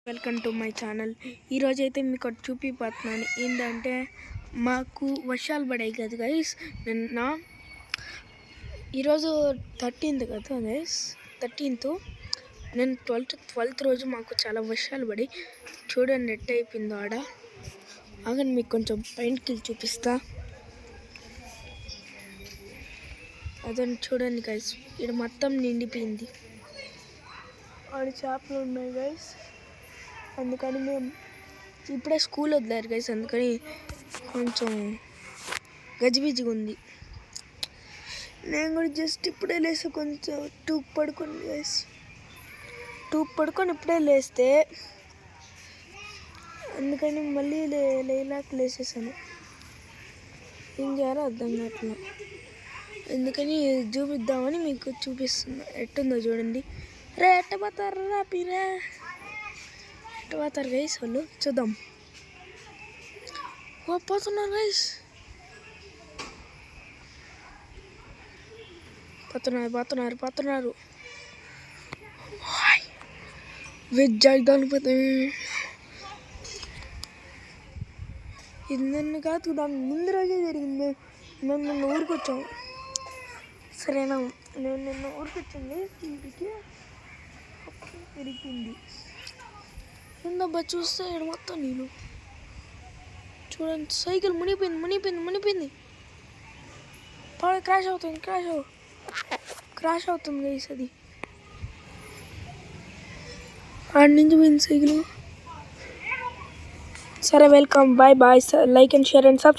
Welcome to my channel. ఈరోజు అయితే మీకు చూపిపోతున్నాను ఏంటంటే మాకు వర్షాలు పడాయి కదా గైస్. నిన్న ఈరోజు 13th కదా గైస్, 13th. నేను 12th రోజు మాకు చాలా వర్షాలు పడి చూడండి ఎట్ అయిపోయిందో ఆడ. ఆగండి మీకు కొంచెం పైనకి చూపిస్తా. అదని చూడండి గైస్, ఇక్కడ మొత్తం నిండిపోయింది. ఆడ చేపలు ఉన్నాయి గైస్. అందుకని మేము ఇప్పుడే స్కూల్ వదిలేరు గైస్, అందుకని కొంచెం గజిబిజిగా ఉంది. నేను కూడా జస్ట్ ఇప్పుడే లేసి కొంచెం 2 పడుకోండి గైస్. 2 పడుకొని ఇప్పుడే లేస్తే అందుకని మళ్ళీ లేలాక లేసేసాను. ఏం చేయాలో అర్థం కావట్లా, అందుకని చూపిద్దామని మీకు చూపిస్తున్నా. ఎట్టుందో చూడండి. రే ఎట్ట పోతారు రా పీరా, పోతారు గైస్ వాళ్ళు. చూద్దాం. పోతున్నారు గైస్, పోతున్నారు. వెజ్జాయిదానిపోతే ఇది నిన్ను కాదు, దాని ముందు రోజే జరిగింది. మేము నిన్న ఊరికి వచ్చాము, సరేనా? నేను నిన్న ఊరికి వచ్చింది, ఇంటికి తిరిగింది. ఏందబ్బా చూస్తే ఇక్కడ మొత్తం నేను చూడండి, సైకిల్ మునిపోయింది. క్రాష్ అవుతుంది గైస్. అది ఆడి నుంచి పోయింది సైకిల్. సరే welcome, bye. Like and share and subscribe.